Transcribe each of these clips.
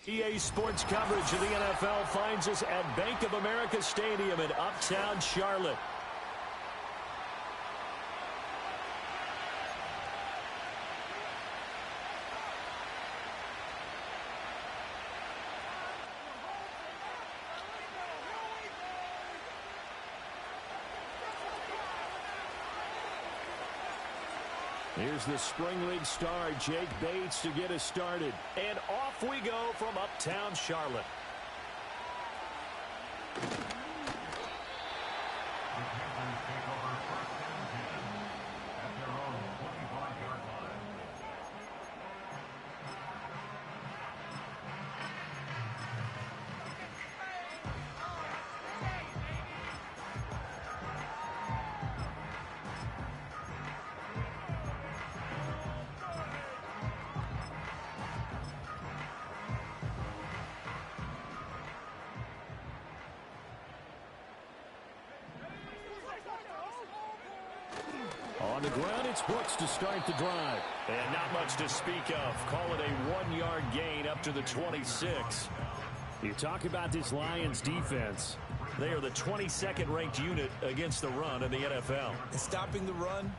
EA Sports coverage of the NFL finds us at Bank of America Stadium in Uptown Charlotte. Here's the Spring League star, Jake Bates, to get us started. And off we go from Uptown Charlotte. On the ground, it's Brooks to start the drive. And not much to speak of. Call it a 1-yard gain up to the 26. You talk about this Lions defense. They are the 22nd ranked unit against the run in the NFL. And stopping the run,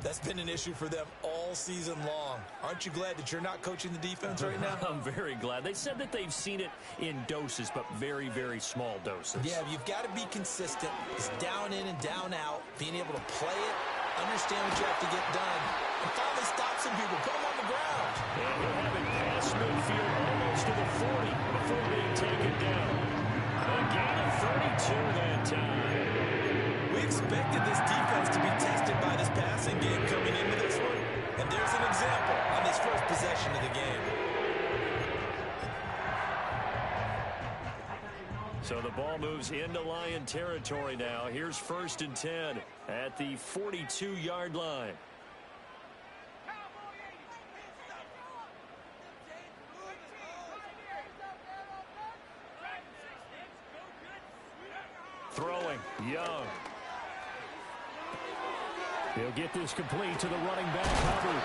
that's been an issue for them all season long. Aren't you glad that you're not coaching the defense right now? I'm very glad. They said that they've seen it in doses, but very, very small doses. Yeah, you've got to be consistent. It's down in and down out, being able to play it, understand what you have to get done, and finally stop some people, put them on the ground. And he'll have it past midfield almost to the 40 before being taken down. A gain of 32 that time. We expected this defense to be tested by this passing game coming into this one, and there's an example on this first possession of the game. So the ball moves into Lion territory now. Here's 1st and 10 at the 42-yard line. Throwing, Young. He'll get this complete to the running back, Hubbard.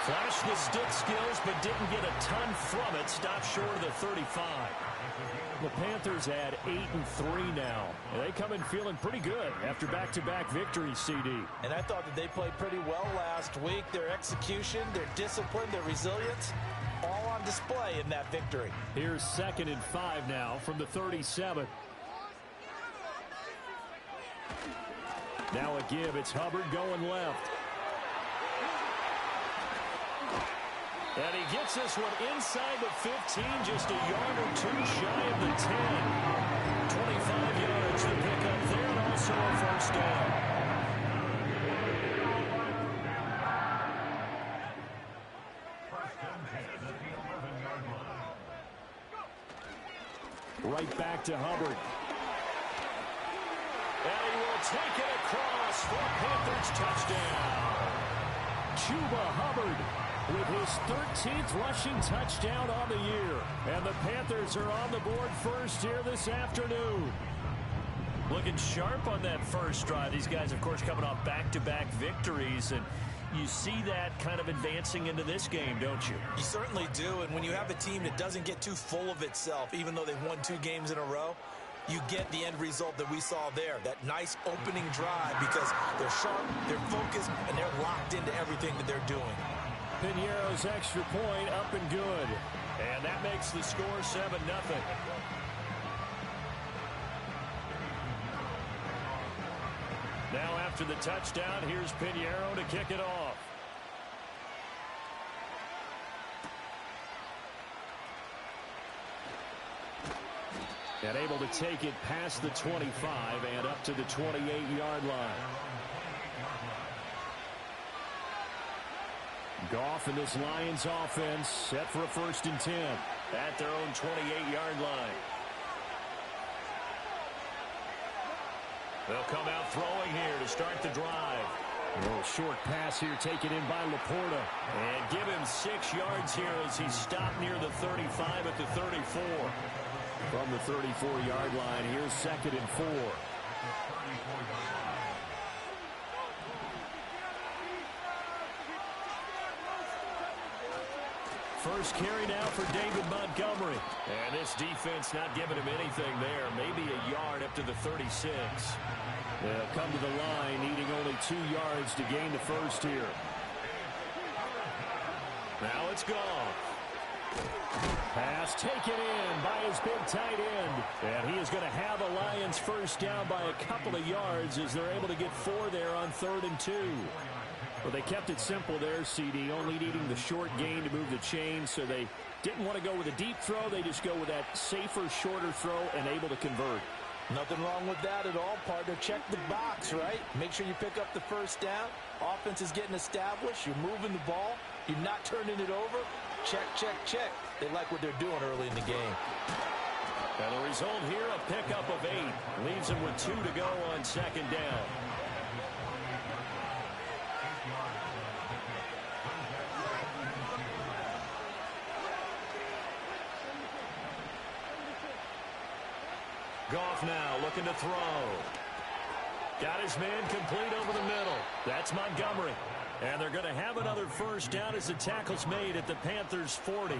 Flashed the stick skills, but didn't get a ton from it. Stopped short of the 35. The Panthers add 8-3 now. And they come in feeling pretty good after back-to-back victories, CD. And I thought that they played pretty well last week. Their execution, their discipline, their resilience, all on display in that victory. Here's 2nd and 5 now from the 37. Now a give. It's Hubbard going left. And he gets this one inside the 15, just a yard or two shy of the 10. 25 yards to pick up there, and also a 1st down. Right back to Hubbard. And he will take it across for a Panthers touchdown. Chuba Hubbard with his 13th rushing touchdown on the year. And the Panthers are on the board first here this afternoon. Looking sharp on that first drive. These guys, of course, coming off back-to-back victories. And you see that kind of advancing into this game, don't you? You certainly do. And when you have a team that doesn't get too full of itself, even though they've won 2 games in a row, you get the end result that we saw there, that nice opening drive, because they're sharp, they're focused, and they're locked into everything that they're doing. Piñeiro's extra point up and good. And that makes the score 7-0. Now after the touchdown, here's Piñeiro to kick it off. And able to take it past the 25 and up to the 28-yard line. Goff and this Lions offense set for a 1st and 10 at their own 28-yard line. They'll come out throwing here to start the drive. A little short pass here taken in by Laporta. And give him 6 yards here as he's stopped near the 35 at the 34. From the 34-yard line, here's 2nd and 4. First carry now for David Montgomery. And this defense not giving him anything there. Maybe a yard up to the 36. They'll come to the line, needing only 2 yards to gain the first here. Now it's gone. Pass taken in by his big tight end. And he is going to have a Lions first down by a couple of yards as they're able to get 4 there on 3rd and 2. Well, they kept it simple there, CD, only needing the short gain to move the chain, so they didn't want to go with a deep throw. They just go with that safer, shorter throw and able to convert. Nothing wrong with that at all, partner. Check the box, right? Make sure you pick up the first down. Offense is getting established. You're moving the ball. You're not turning it over. Check, check, check. They like what they're doing early in the game. And the result here, a pickup of 8. Leaves them with 2 to go on 2nd down. Goff now looking to throw. Got his man complete over the middle. That's Montgomery. And they're going to have another first down as the tackle's made at the Panthers' 40.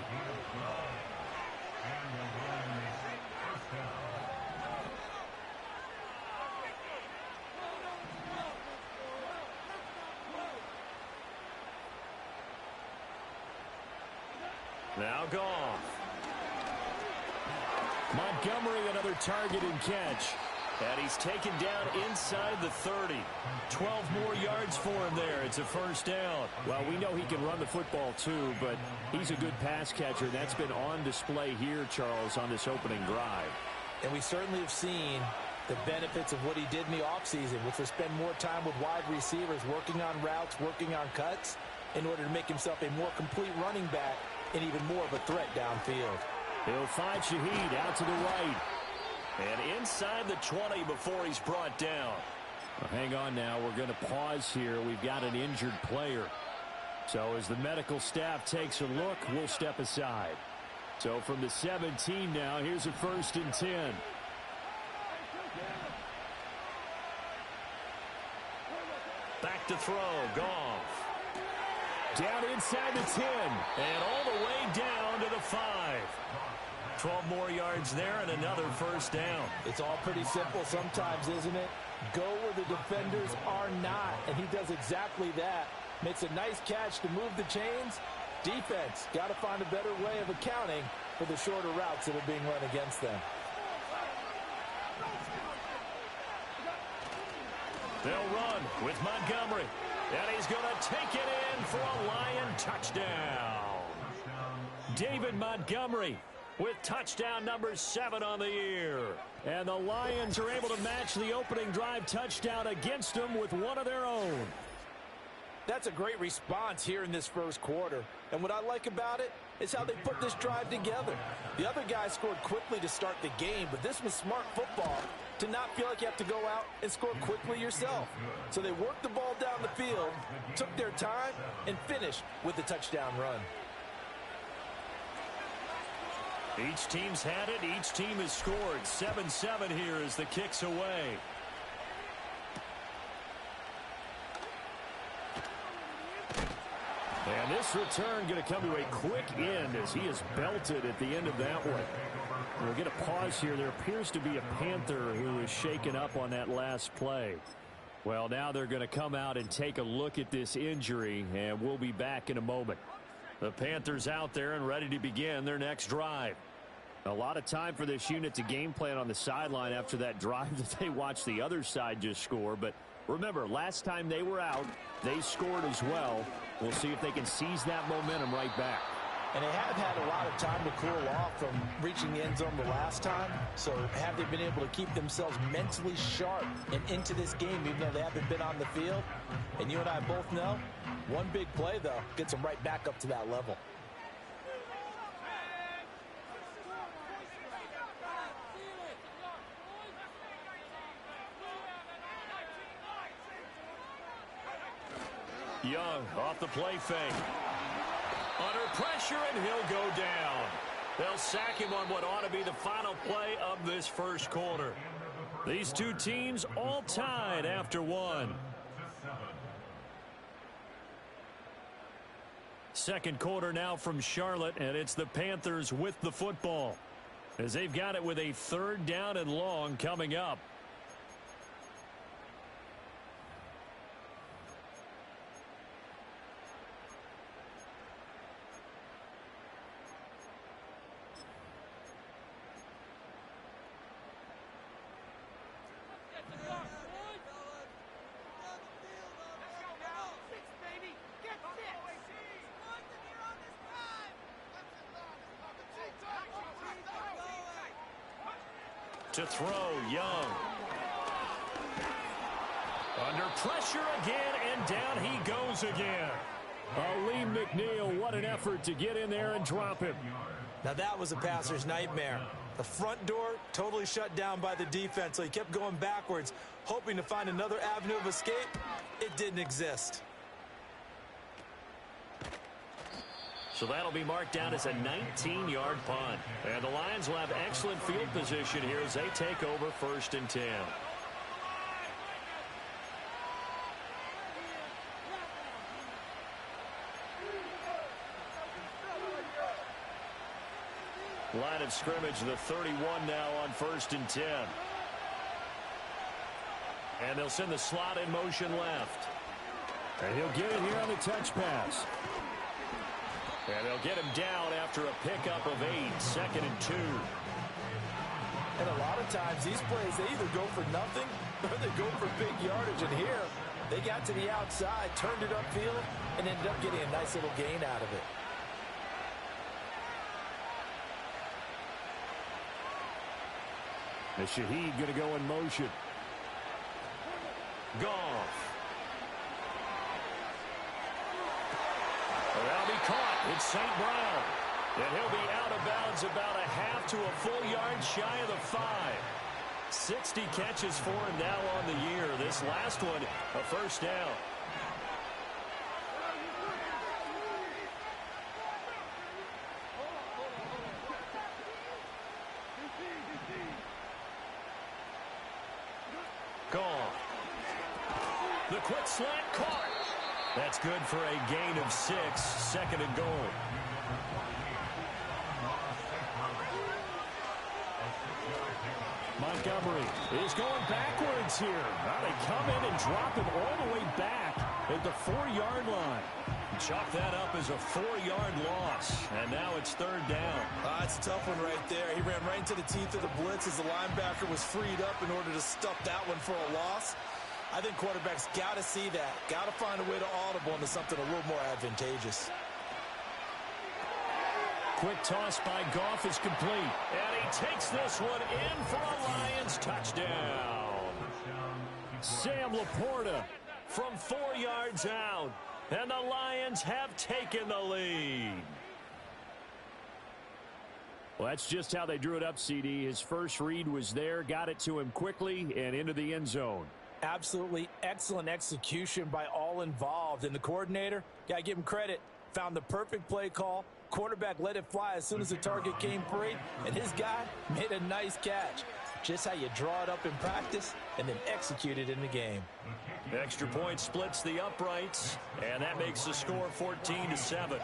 Now Goff. Montgomery, another target and catch. And he's taken down inside the 30. 12 more yards for him there. It's a first down. Well, we know he can run the football too, but he's a good pass catcher. And that's been on display here, Charles, on this opening drive. And we certainly have seen the benefits of what he did in the offseason, which was spend more time with wide receivers, working on routes, working on cuts, in order to make himself a more complete running back and even more of a threat downfield. He'll find Shaheed out to the right. And inside the 20 before he's brought down. Well, hang on now. We're going to pause here. We've got an injured player. So as the medical staff takes a look, we'll step aside. So from the 17 now, here's a 1st and 10. Back to throw. Goff. Down inside the 10. And all the way down to the 5. 12 more yards there and another first down. It's all pretty simple sometimes, isn't it? Go where the defenders are not, and he does exactly that. Makes a nice catch to move the chains. Defense got to find a better way of accounting for the shorter routes that are being run against them. They'll run with Montgomery, and he's going to take it in for a Lion touchdown. David Montgomery with touchdown number 7 on the year. And the Lions are able to match the opening drive touchdown against them with one of their own. That's a great response here in this first quarter. And what I like about it is how they put this drive together. The other guys scored quickly to start the game, but this was smart football to not feel like you have to go out and score quickly yourself. So they worked the ball down the field, took their time, and finished with the touchdown run. Each team's had it. Each team has scored. 7-7 here as the kick's away. And this return going to come to a quick end as he is belted at the end of that one. We'll get a pause here. There appears to be a Panther who is shaken up on that last play. Well, now they're going to come out and take a look at this injury, and we'll be back in a moment. The Panthers out there and ready to begin their next drive. A lot of time for this unit to game plan on the sideline after that drive that they watched the other side just score. But remember, last time they were out, they scored as well. We'll see if they can seize that momentum right back. And they have had a lot of time to cool off from reaching the end zone the last time. So have they been able to keep themselves mentally sharp and into this game even though they haven't been on the field? And you and I both know, one big play, though, gets them right back up to that level. Young off the play fake. Under pressure, and he'll go down. They'll sack him on what ought to be the final play of this first quarter. These two teams all tied after one. Second quarter now from Charlotte, and it's the Panthers with the football, as they've got it with a 3rd down and long coming up. To throw, Young. Under pressure again, and down he goes again. Lee McNeil, what an effort to get in there and drop him. Now that was a passer's nightmare. The front door totally shut down by the defense, so he kept going backwards, hoping to find another avenue of escape. It didn't exist. So that'll be marked down as a 19-yard punt. And the Lions will have excellent field position here as they take over 1st and 10. Line of scrimmage, the 31 now on 1st and 10. And they'll send the slot in motion left. And he'll get it here on the touch pass. And they'll get him down after a pickup of 8, 2nd and 2. And a lot of times these plays, they either go for nothing or they go for big yardage. And here, they got to the outside, turned it upfield, and ended up getting a nice little gain out of it. The Shaheed going to go in motion. Goff. That'll be caught. It's St. Brown. And he'll be out of bounds about a half to a full yard shy of the 5. 60 catches for him now on the year. This last one, a 1st down. Goff. The quick slant caught. That's good for a gain of 6, 2nd and goal. Montgomery is going backwards here. Now they come in and drop him all the way back at the 4-yard line. Chalk that up as a 4-yard loss. And now it's 3rd down. It's a tough one right there. He ran right into the teeth of the blitz as the linebacker was freed up in order to stuff that one for a loss. I think quarterbacks got to see that. Got to find a way to audible into something a little more advantageous. Quick toss by Goff is complete. And he takes this one in for a Lions touchdown. Sam Laporta from 4 yards out. And the Lions have taken the lead. Well, that's just how they drew it up, CD. His first read was there, got it to him quickly, and into the end zone. Absolutely excellent execution by all involved. And the coordinator, got to give him credit, found the perfect play call. Quarterback let it fly as soon as the target came free, and his guy made a nice catch. Just how you draw it up in practice and then execute it in the game. Extra point splits the uprights, and that makes the score 14-7.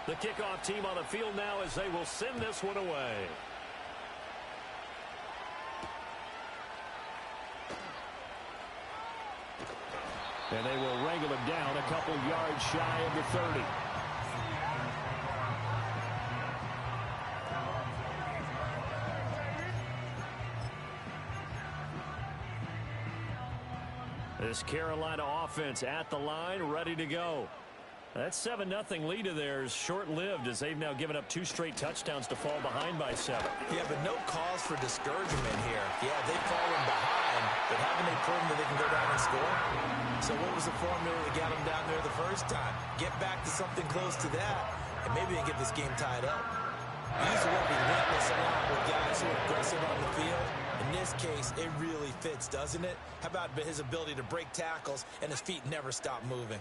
The kickoff team on the field now as they will send this one away. And they will wrangle him down a couple yards shy of the 30. This Carolina offense at the line, ready to go. That 7-0 lead of theirs short-lived as they've now given up 2 straight touchdowns to fall behind by 7. Yeah, but no cause for discouragement here. Yeah, they've fallen behind, but haven't they proven that they can go down and score? So what was the formula that got them down there the first time? Get back to something close to that, and maybe they get this game tied up. He used to work relentless a lot with guys who are aggressive on the field. In this case, it really fits, doesn't it? How about his ability to break tackles and his feet never stop moving?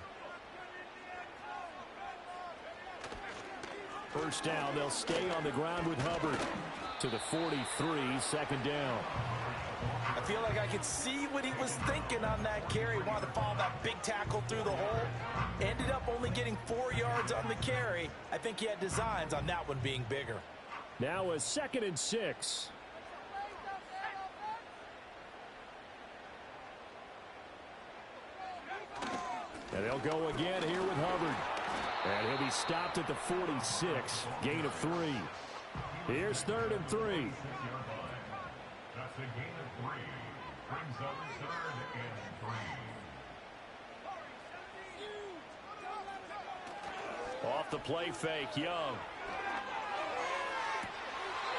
First down, they'll stay on the ground with Hubbard. to the 43, second down. I feel like I could see what he was thinking on that carry. Wanted to follow that big tackle through the hole. Ended up only getting 4 yards on the carry. I think he had designs on that one being bigger. Now a 2nd and 6. And they'll go again here with Hubbard. And he'll be stopped at the 46. Gain of 3. Here's 3rd and 3. That's a gain of 3. Brings up 3rd and 3. Off the play fake, Young.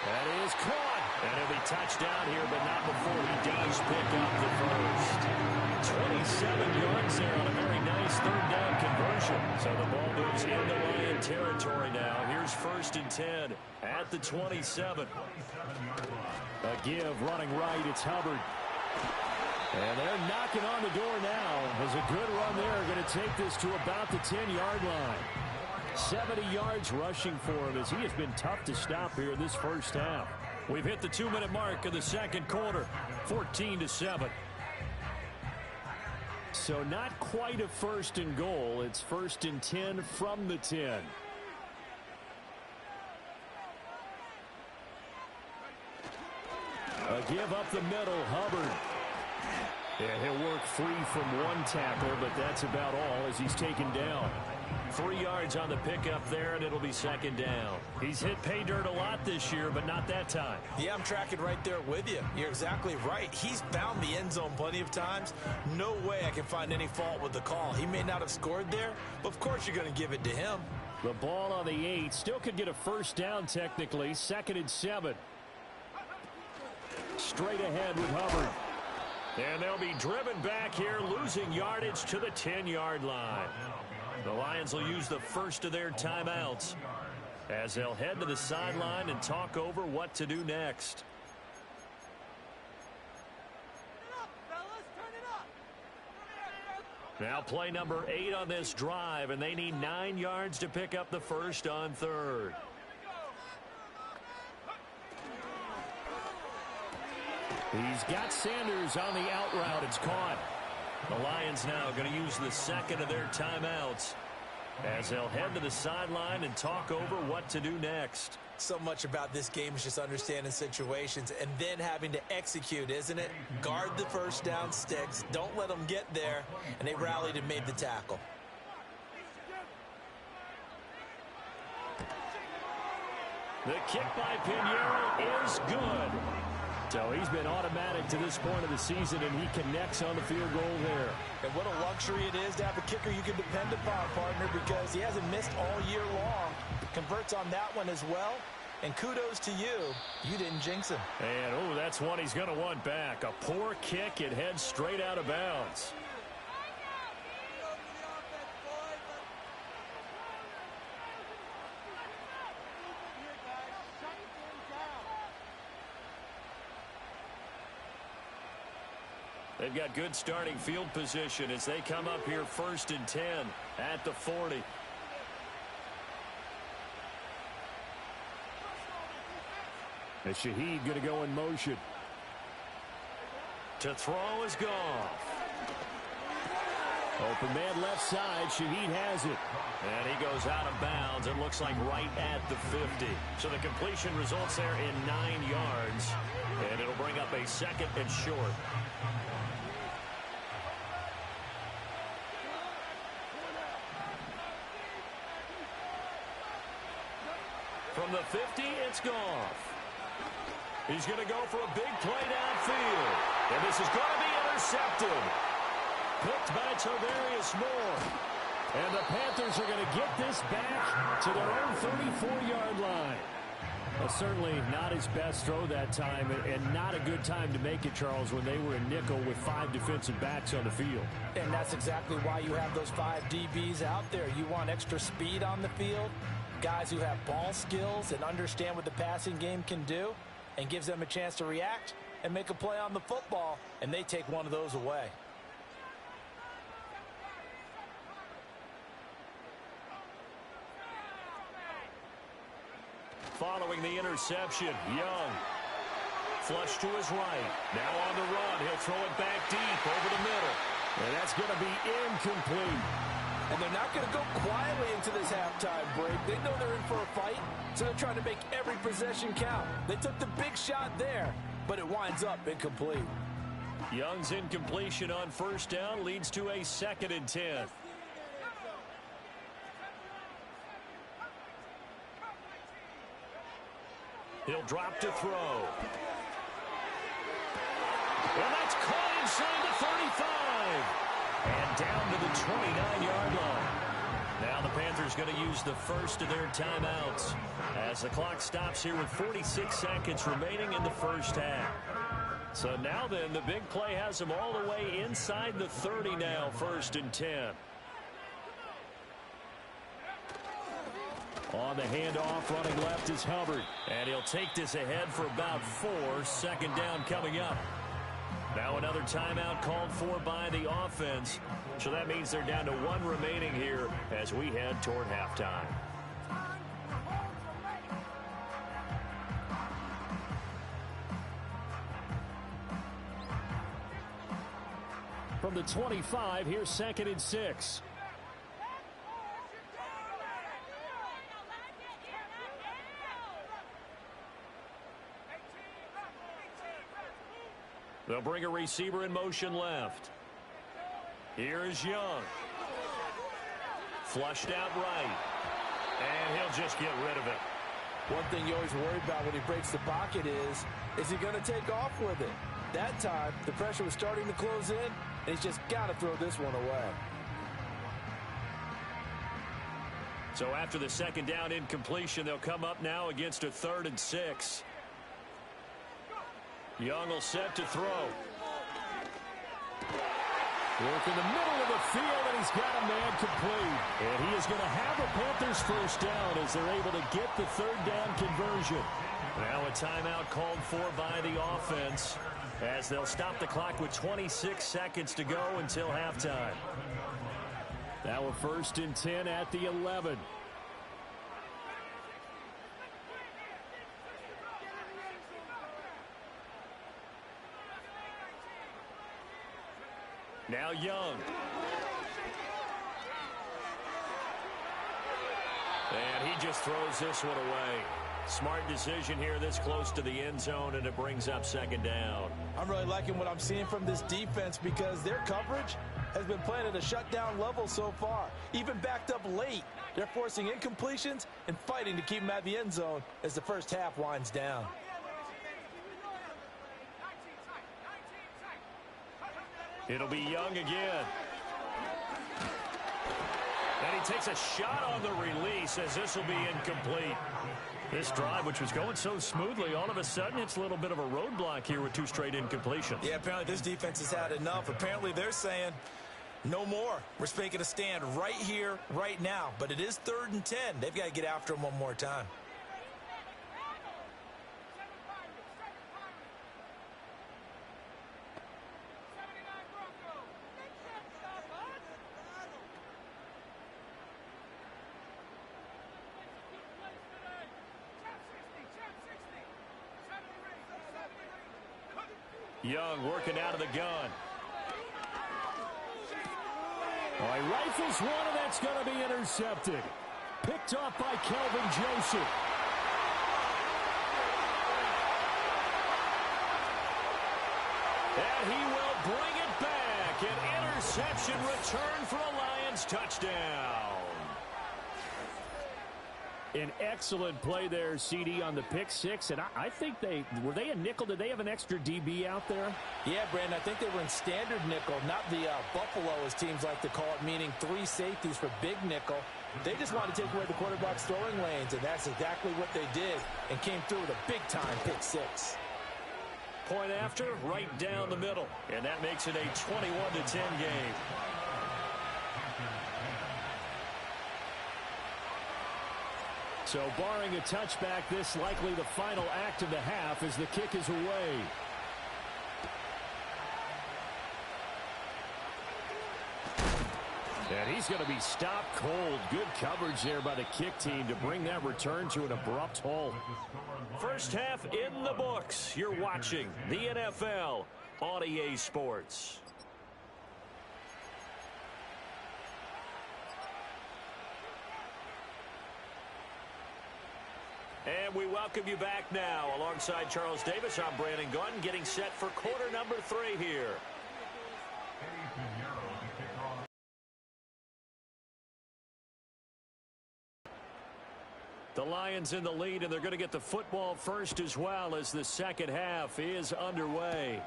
That is caught. And he'll be touchdown here, but not before he does pick up the first. 27 yards there on a very nice 3rd down conversion. So the ball moves into Lion territory now. Here's 1st and 10 at the 27. A give running right. It's Hubbard. And they're knocking on the door now. There's a good run there. Going to take this to about the 10-yard line. 70 yards rushing for him as he has been tough to stop here in this first half. We've hit the 2-minute mark of the second quarter. 14-7. So not quite a 1st and goal. It's 1st and 10 from the 10. A give up the middle, Hubbard. And he'll work free from one tackle, but that's about all as he's taken down. 3 yards on the pickup there, and it'll be 2nd down. He's hit pay dirt a lot this year, but not that time. Yeah, I'm tracking right there with you. You're exactly right. He's found the end zone plenty of times. No way I can find any fault with the call. He may not have scored there, but of course you're going to give it to him. The ball on the 8. Still could get a 1st down technically. 2nd and 7. Straight ahead with Hubbard. And they'll be driven back here, losing yardage to the 10-yard line. The Lions will use the first of their timeouts as they'll head to the sideline and talk over what to do next. Now play number 8 on this drive, and they need 9 yards to pick up the first on 3rd. He's got Sanders on the out route. It's caught. The Lions now going to use the 2nd of their timeouts as they'll head to the sideline and talk over what to do next. So much about this game is just understanding situations and then having to execute, isn't it? Guard the 1st down sticks. Don't let them get there. And they rallied and made the tackle. The kick by Pinheiro is good. So he's been automatic to this point of the season, and he connects on the field goal there. And what a luxury it is to have a kicker you can depend upon, partner, because he hasn't missed all year long. Converts on that one as well. And kudos to you. You didn't jinx him. And, oh, that's one he's going to want back. A poor kick. It heads straight out of bounds. They've got good starting field position as they come up here 1st and 10 at the 40. And Shaheed going to go in motion. To throw is Goff. Open man left side. Shaheed has it. And he goes out of bounds. It looks like right at the 50. So the completion results there in 9 yards. And it'll bring up a 2nd and short. From the 50, it's Goff. He's going to go for a big play downfield. And this is going to be intercepted. Picked by Tavarius Moore. And the Panthers are going to get this back to their own 34-yard line. Well, certainly not his best throw that time, and not a good time to make it, Charles, when they were in nickel with 5 defensive backs on the field. And that's exactly why you have those 5 DBs out there. You want extra speed on the field, guys who have ball skills and understand what the passing game can do, and gives them a chance to react and make a play on the football, and they take one of those away. following the interception. Young. Flush to his right. Now on the run. He'll throw it back deep over the middle. And that's going to be incomplete. And they're not going to go quietly into this halftime break. They know they're in for a fight, so they're trying to make every possession count. They took the big shot there, but it winds up incomplete. Young's incompletion on first down leads to a 2nd and 10. He'll drop to throw. Well, that's caught inside the 35. And down to the 29-yard line. Now the Panthers going to use the first of their timeouts as the clock stops here with 46 seconds remaining in the first half. So now then, the big play has them all the way inside the 30 now, 1st and 10. On the handoff, running left is Hubbard. And he'll take this ahead for about 4. 2nd down coming up. Now another timeout called for by the offense. So that means they're down to 1 remaining here as we head toward halftime. From the 25, here's 2nd and 6. They'll bring a receiver in motion left. Here is Young. Flushed out right. And he'll just get rid of it. One thing you always worry about when he breaks the pocket is he going to take off with it? That time, the pressure was starting to close in, and he's just got to throw this one away. So after the 2nd down incompletion, they'll come up now against a 3rd and 6. Young will set to throw. Work in the middle of the field, and he's got a man complete. And he is going to have a Panthers first down as they're able to get the 3rd down conversion. Now a timeout called for by the offense as they'll stop the clock with 26 seconds to go until halftime. Now a 1st and 10 at the 11. Now Young. And he just throws this one away. Smart decision here this close to the end zone, and it brings up 2nd down. I'm really liking what I'm seeing from this defense because their coverage has been playing at a shutdown level so far. Even backed up late, they're forcing incompletions and fighting to keep them at the end zone as the first half winds down. It'll be Young again. And he takes a shot on the release as this will be incomplete. This drive, which was going so smoothly, all of a sudden it's a little bit of a roadblock here with 2 straight incompletions. Yeah, apparently this defense has had enough. Apparently they're saying no more. We're making a stand right here, right now. But it is 3rd and 10. They've got to get after him one more time. Young working out of the gun. Oh, he rifles one, and that's going to be intercepted. Picked off by Kelvin Joseph. And he will bring it back. An interception return for a Lions touchdown. An excellent play there, CD, on the pick 6. And I think were they a nickel? Did they have an extra DB out there? Yeah, Brandon, I think they were in standard nickel, not the Buffalo, as teams like to call it, meaning 3 safeties for big nickel. They just wanted to take away the quarterback's throwing lanes, and that's exactly what they did and came through with a big-time pick 6. Point after, right down the middle. And that makes it a 21-10 game. So barring a touchback, this likely the final act of the half as the kick is away. And he's going to be stopped cold. Good coverage there by the kick team to bring that return to an abrupt halt. First half in the books. You're watching the NFL on EA Sports. And we welcome you back now. Alongside Charles Davis, I'm Brandon Gunn, getting set for quarter number 3 here. The Lions in the lead, and they're going to get the football first as well as the second half is underway.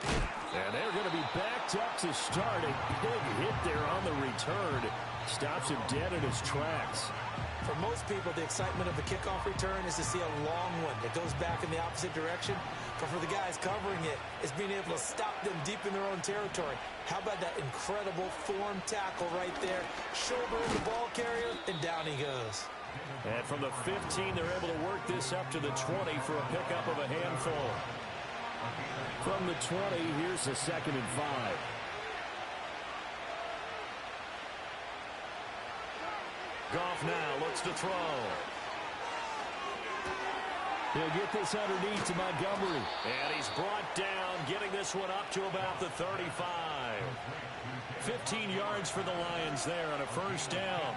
And they're going to be backed up to start. A big hit there on the return. Stops him dead in his tracks. For most people, the excitement of the kickoff return is to see a long one that goes back in the opposite direction. But for the guys covering it, it's being able to stop them deep in their own territory. How about that incredible form tackle right there? Shoulder the ball carrier, and down he goes. And from the 15, they're able to work this up to the 20 for a pickup of a handful. From the 20, here's the 2nd and 5. Goff now looks to throw. He'll get this underneath to Montgomery. And he's brought down, getting this one up to about the 35. 15 yards for the Lions there on a first down.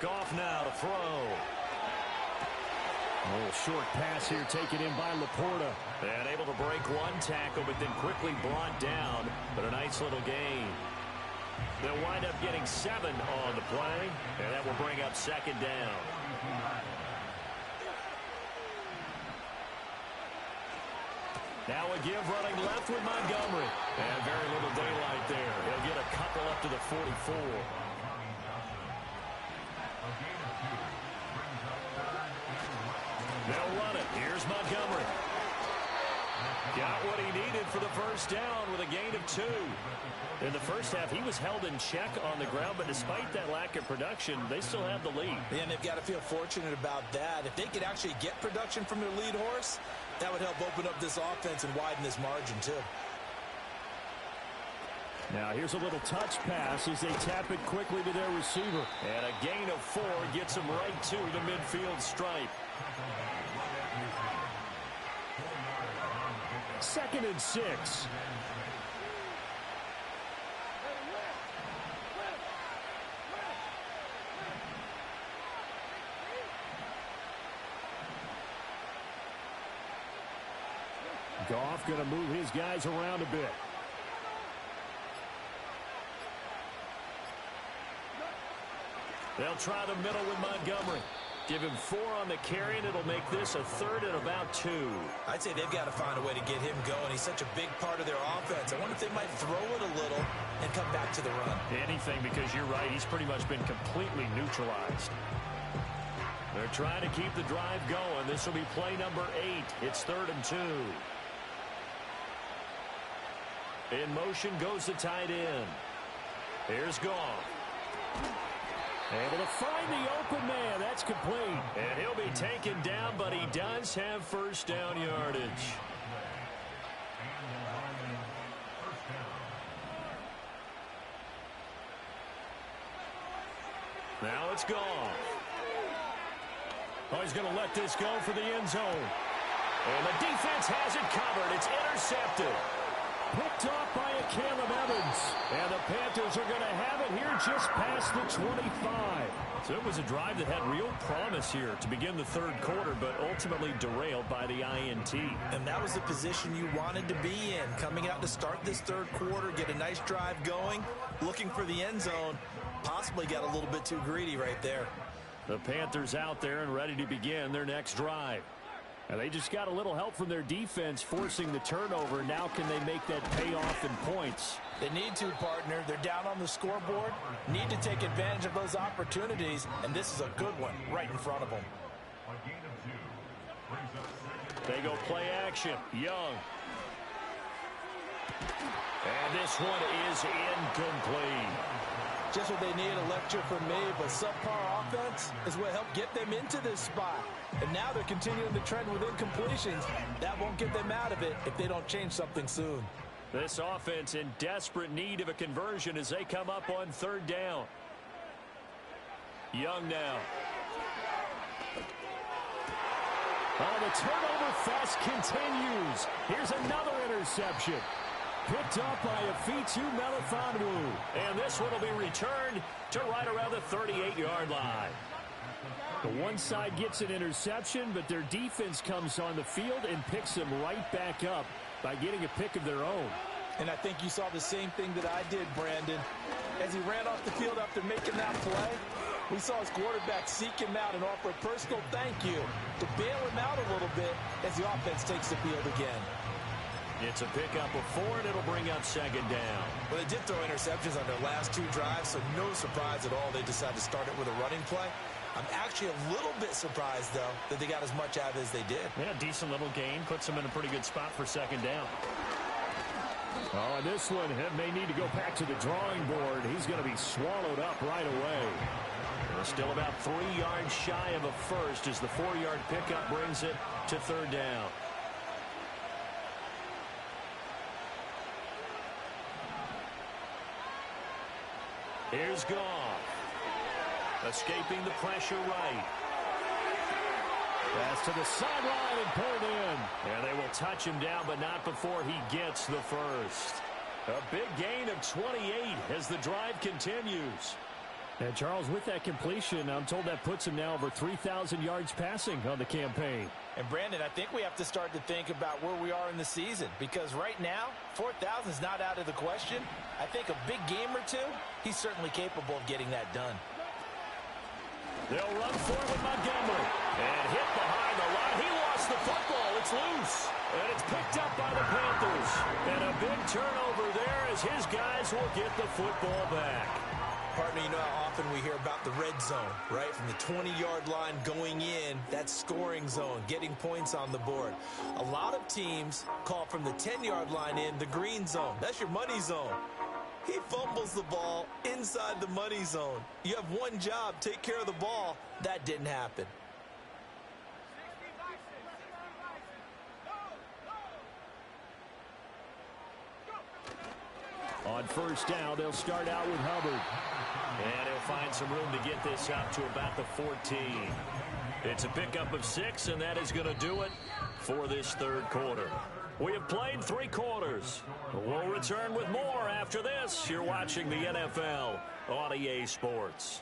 Goff now to throw. A little short pass here taken in by Laporta. And able to break one tackle, but then quickly brought down. But a nice little gain. They'll wind up getting 7 on the play. And that will bring up 2nd down. Now a give running left with Montgomery. And very little daylight there. He'll get a couple up to the 44. They'll run it. Here's Montgomery. Got what he needed for the first down with a gain of 2. In the first half, he was held in check on the ground, but despite that lack of production, they still have the lead. And they've got to feel fortunate about that. If they could actually get production from their lead horse, that would help open up this offense and widen this margin, too. Now here's a little touch pass as they tap it quickly to their receiver. And a gain of 4 gets him right to the midfield stripe. 2nd and 6. Goff going to move his guys around a bit. They'll try the middle with Montgomery. Give him 4 on the carry, and it'll make this a 3rd and about 2. I'd say they've got to find a way to get him going. He's such a big part of their offense. I wonder if they might throw it a little and come back to the run. Anything, because you're right. He's pretty much been completely neutralized. They're trying to keep the drive going. This will be play number 8. It's 3rd and 2. In motion goes the tight end. Here's Goff. Able to find the open man. That's complete. And he'll be taken down, but he does have first down yardage. Now it's Goff. Oh, he's going to let this go for the end zone. And the defense has it covered. It's intercepted. Picked off by a Caleb Evans. And the Panthers are going to have it here just past the 25. So it was a drive that had real promise here to begin the 3rd quarter, but ultimately derailed by the INT. And that was the position you wanted to be in. Coming out to start this 3rd quarter, get a nice drive going, looking for the end zone. Possibly got a little bit too greedy right there. The Panthers out there and ready to begin their next drive. And they just got a little help from their defense forcing the turnover. Now can they make that pay off in points? They need to, partner. They're down on the scoreboard. Need to take advantage of those opportunities. And this is a good one right in front of them. They go play action. Young. And this one is incomplete. Just what they need, a lecture from me, but subpar offense is what helped get them into this spot. And now they're continuing the trend with incompletions. That won't get them out of it if they don't change something soon. This offense in desperate need of a conversion as they come up on third down. Young now. Oh, the turnover fest continues. Here's another interception. Picked up by Afitu Melifonwu. And this one will be returned to right around the 38-yard line. The one side gets an interception, but their defense comes on the field and picks them right back up by getting a pick of their own. And I think you saw the same thing that I did, Brandon. As he ran off the field after making that play, we saw his quarterback seek him out and offer a personal thank you to bail him out a little bit as the offense takes the field again. It's a pickup of 4, and it'll bring up second down. Well, they did throw interceptions on their last 2 drives, so no surprise at all they decided to start it with a running play. I'm actually a little bit surprised, though, that they got as much out of it as they did. Yeah, decent little gain. Puts them in a pretty good spot for second down. Oh, and this one may need to go back to the drawing board. He's going to be swallowed up right away. Still about 3 yards shy of a first as the 4-yard pickup brings it to third down. Here's Goff. Escaping the pressure right. Pass to the sideline and pulled in. And they will touch him down, but not before he gets the first. A big gain of 28 as the drive continues. And Charles, with that completion, I'm told that puts him now over 3,000 yards passing on the campaign. And Brandon, I think we have to start to think about where we are in the season, because right now, 4,000 is not out of the question. I think a big game or 2, he's certainly capable of getting that done. They'll run for it with Montgomery. And hit behind the line. He lost the football. It's loose. And it's picked up by the Panthers. And a big turnover there as his guys will get the football back. Partner, you know how often we hear about the red zone, right? From the 20-yard line going in, that's scoring zone, getting points on the board. A lot of teams call from the 10-yard line in the green zone. That's your money zone. He fumbles the ball inside the money zone. You have one job, take care of the ball. That didn't happen. On first down, they'll start out with Hubbard. And he'll find some room to get this up to about the 14. It's a pickup of 6, and that is going to do it for this third quarter. We have played 3 quarters. We'll return with more after this. You're watching the NFL on EA Sports.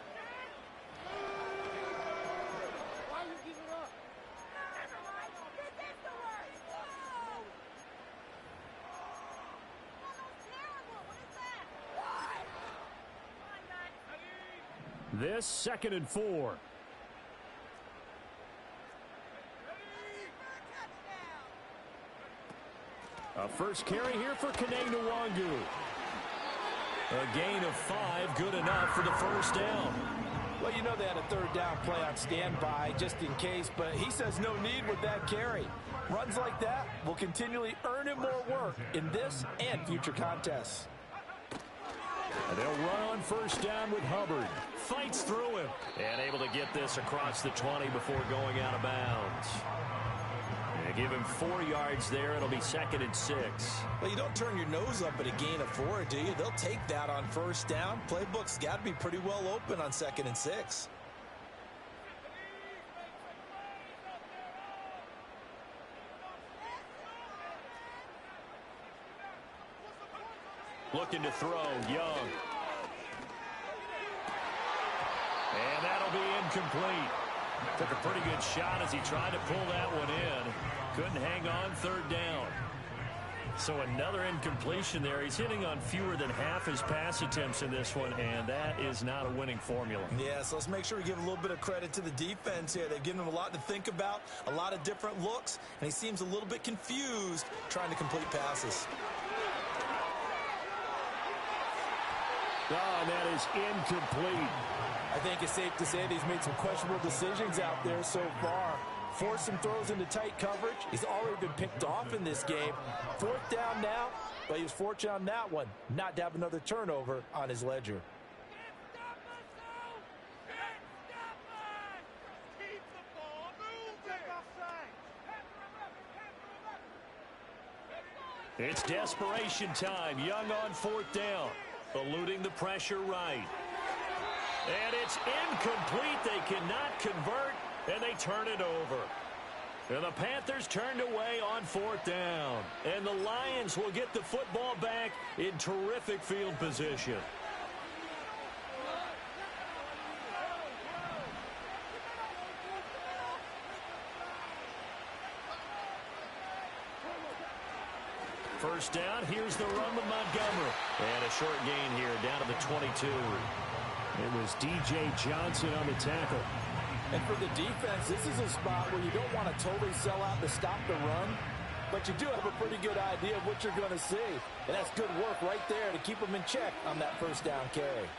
This 2nd and 4. A first carry here for Kene Nwangu. A gain of 5, good enough for the first down. Well, you know they had a third down play on standby just in case, but he says no need with that carry. Runs like that will continually earn him more work in this and future contests. And they'll run on first down with Hubbard. Fights through him. And able to get this across the 20 before going out of bounds. And give him 4 yards there. It'll be 2nd and 6. Well, you don't turn your nose up at a gain of 4, do you? They'll take that on first down. Playbook's got to be pretty well open on 2nd and 6. Looking to throw, Young. And that'll be incomplete. Took a pretty good shot as he tried to pull that one in. Couldn't hang on, third down. So another incompletion there. He's hitting on fewer than half his pass attempts in this one, and that is not a winning formula. Yeah, so let's make sure we give a little bit of credit to the defense here. They've given him a lot to think about, a lot of different looks, and he seems a little bit confused trying to complete passes. Oh, and that is incomplete. I think it's safe to say that he's made some questionable decisions out there so far. force some throws into tight coverage. He's already been picked off in this game. Fourth down now, but he was fortunate on that one not to have another turnover on his ledger. It's desperation time. Young on fourth down. Eluding the pressure right. And it's incomplete. They cannot convert, and they turn it over. And the Panthers turned away on fourth down. And the Lions will get the football back in terrific field position. First down, here's the run with Montgomery. And a short gain here down to the 22. It was D.J. Johnson on the tackle. And for the defense, this is a spot where you don't want to totally sell out to stop the run, but you do have a pretty good idea of what you're going to see. And that's good work right there to keep them in check on that first down carry.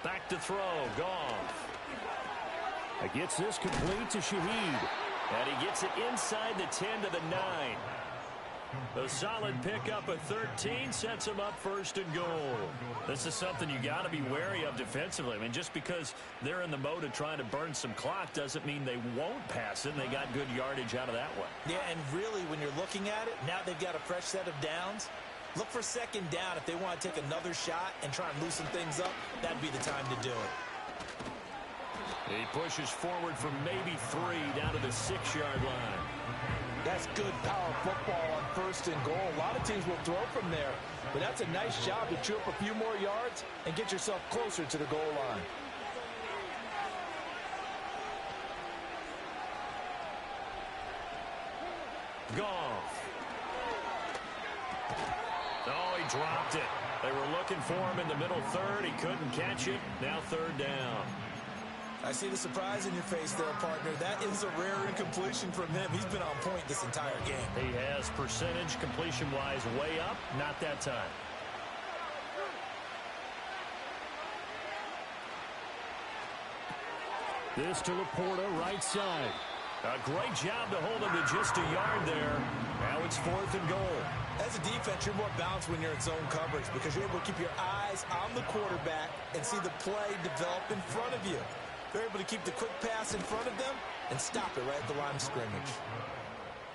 Back to throw, Goff. Gets this complete to Shaheed. And he gets it inside the 10 to the 9. A solid pickup at 13 sets him up first and goal. This is something you got to be wary of defensively. I mean, just because they're in the mode of trying to burn some clock doesn't mean they won't pass it, and they got good yardage out of that one. Yeah, and really, when you're looking at it, now they've got a fresh set of downs. Look for second down if they want to take another shot and try and loosen things up. That'd be the time to do it. He pushes forward from maybe 3 down to the 6-yard line. That's good power football on first and goal. A lot of teams will throw from there, but that's a nice job to chew up a few more yards and get yourself closer to the goal line. Goff. Oh, he dropped it. They were looking for him in the middle third. He couldn't catch it. Now third down. I see the surprise in your face there, partner. That is a rare incompletion from him. He's been on point this entire game. He has percentage completion-wise way up. Not that time. This to Laporta, right side. A great job to hold him to just a yard there. Now it's fourth and goal. As a defense, you're more balanced when you're in zone coverage because you're able to keep your eyes on the quarterback and see the play develop in front of you. They're able to keep the quick pass in front of them and stop it right at the line of scrimmage.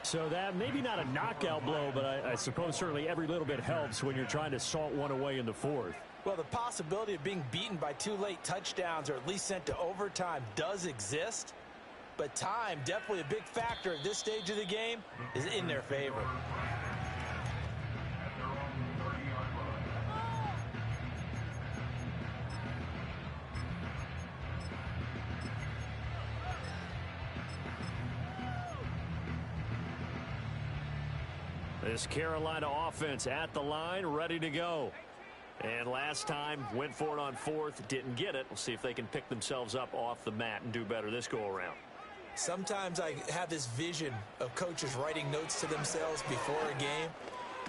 So that maybe not a knockout blow, but I suppose certainly every little bit helps when you're trying to salt one away in the fourth. Well, the possibility of being beaten by 2 late touchdowns or at least sent to overtime does exist. But time, definitely a big factor at this stage of the game, is in their favor. This Carolina offense at the line, ready to go. And last time, went for it on fourth, didn't get it. We'll see if they can pick themselves up off the mat and do better this go-around. Sometimes I have this vision of coaches writing notes to themselves before a game.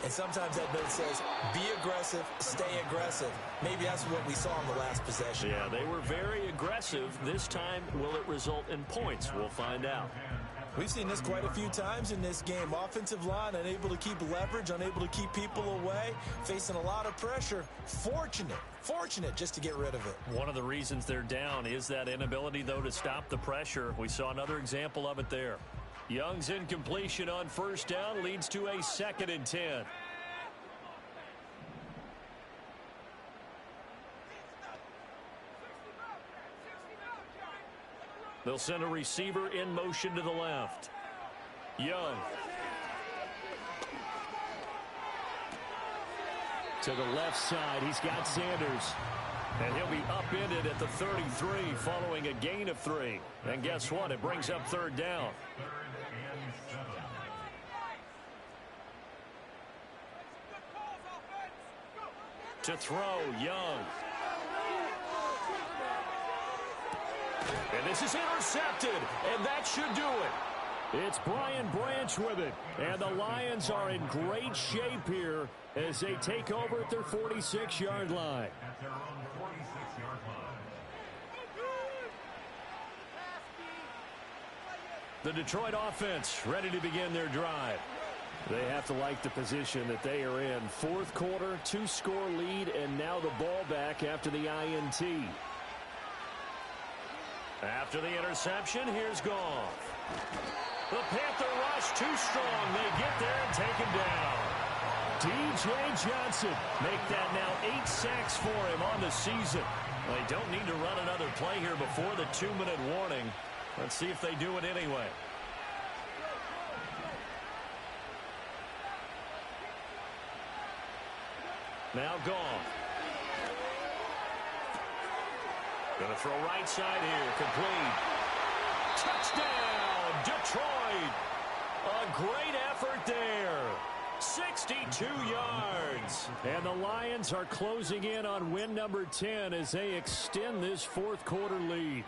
And sometimes that note says, be aggressive, stay aggressive. Maybe that's what we saw in the last possession. Yeah, they were very aggressive. This time, will it result in points? We'll find out. We've seen this quite a few times in this game. Offensive line unable to keep leverage, unable to keep people away, facing a lot of pressure. Fortunate just to get rid of it. One of the reasons they're down is that inability, though, to stop the pressure. We saw another example of it there. Young's incompletion on first down leads to a 2nd and 10. They'll send a receiver in motion to the left. Young. To the left side, he's got Sanders. And he'll be upended at the 33 following a gain of 3. And guess what? It brings up third down. To throw, Young. And this is intercepted, and that should do it. It's Brian Branch with it, and the Lions are in great shape here as they take over at their 46-yard line. At their own 46. The Detroit offense ready to begin their drive. They have to like the position that they are in. Fourth quarter, 2-score lead, and now the ball back after the INT. After the interception, here's Goff. The Panther rush too strong. They get there and take him down. D.J. Johnson make that now 8 sacks for him on the season. They don't need to run another play here before the 2-minute warning. Let's see if they do it anyway. Now Goff. Going to throw right side here. Complete. Touchdown, Detroit. A great effort there. 62 yards. And the Lions are closing in on win number 10 as they extend this fourth quarter lead.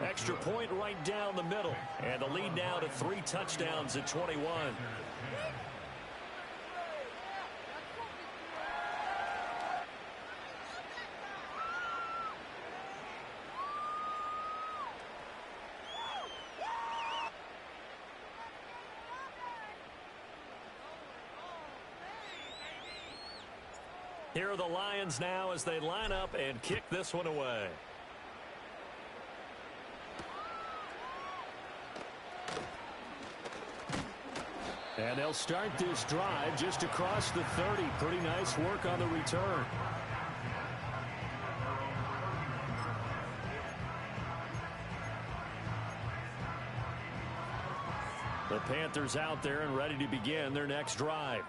Extra point right down the middle. And the lead now to 3 touchdowns at 21. Here are the Lions now as they line up and kick this one away. And they'll start this drive just across the 30. Pretty nice work on the return. The Panthers out there and ready to begin their next drive.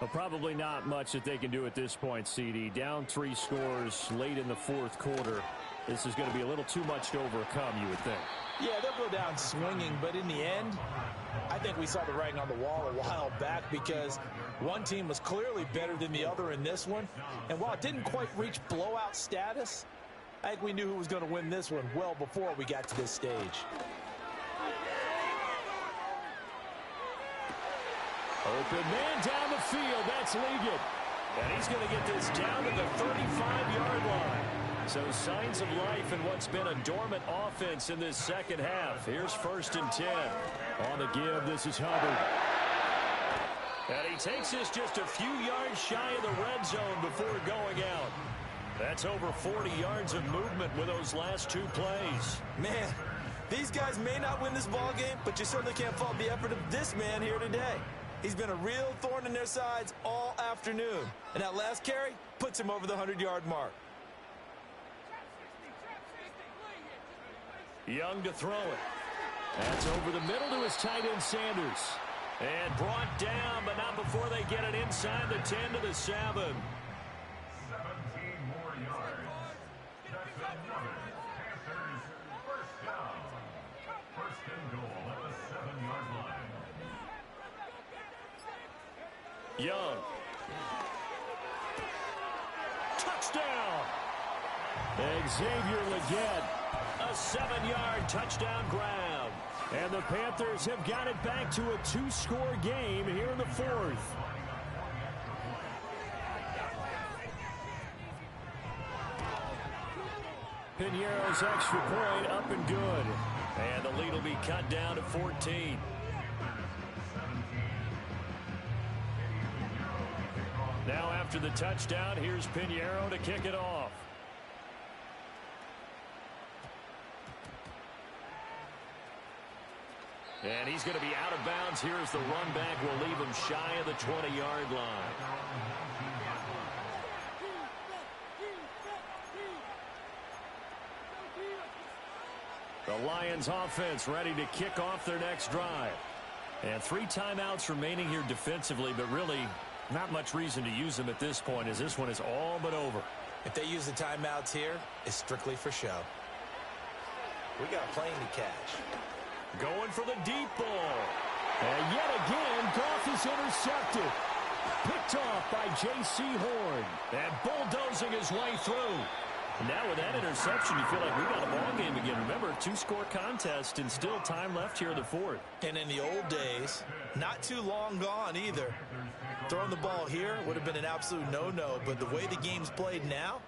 Well, probably not much that they can do at this point, CD. Down 3 scores late in the fourth quarter. This is going to be a little too much to overcome, you would think. Yeah, they'll go down swinging, but in the end, I think we saw the writing on the wall a while back because one team was clearly better than the other in this one. And while it didn't quite reach blowout status, I think we knew who was going to win this one well before we got to this stage. Open man down the field. That's Liggett. And he's going to get this down to the 35-yard line. So signs of life in what's been a dormant offense in this second half. Here's 1st and 10. On the give, this is Hubbard. And he takes this just a few yards shy of the red zone before going out. That's over 40 yards of movement with those last 2 plays. Man, these guys may not win this ball game, but you certainly can't fault the effort of this man here today. He's been a real thorn in their sides all afternoon. And that last carry puts him over the 100-yard mark. Young to throw it. That's over the middle to his tight end, Sanders. And brought down, but not before they get it inside the 10 to the 7. 17 more yards. That's another Panthers first down. First and goal at the 7-yard line. Young. Touchdown! Xavier Legette. A 7-yard touchdown grab. And the Panthers have got it back to a 2-score game here in the fourth. Piñeiro's extra point up and good. And the lead will be cut down to 14. Now after the touchdown, here's Piñeiro to kick it off. And he's going to be out of bounds here as the run back will leave him shy of the 20-yard line. The Lions offense ready to kick off their next drive. And 3 timeouts remaining here defensively, but really not much reason to use them at this point as this one is all but over. If they use the timeouts here, it's strictly for show. We got a plane to catch. Going for the deep ball. And yet again, Goff is intercepted. Picked off by J.C. Horn. And bulldozing his way through. Now with that interception, you feel like we got a ball game again. Remember, 2-score contest and still time left here in the fourth. And in the old days, not too long gone either. Throwing the ball here would have been an absolute no-no. But the way the game's played now,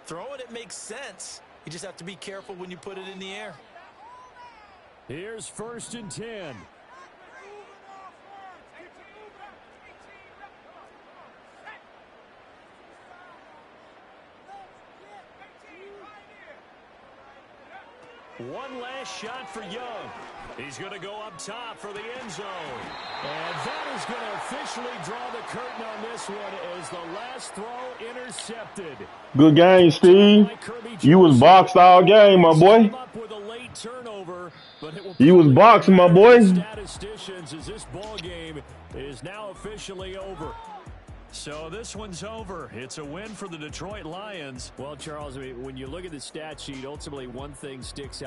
throwing it makes sense. You just have to be careful when you put it in the air. Here's 1st and 10. One last shot for Young. He's going to go up top for the end zone. And that is going to officially draw the curtain on this one as the last throw intercepted. Good game, Steve. You was boxed all game, my boy. You was boxing, my boy. Statisticians as this ball game is now officially over. So this one's over. It's a win for the Detroit Lions. Well, Charles, I mean, when you look at the stat sheet, ultimately one thing sticks out.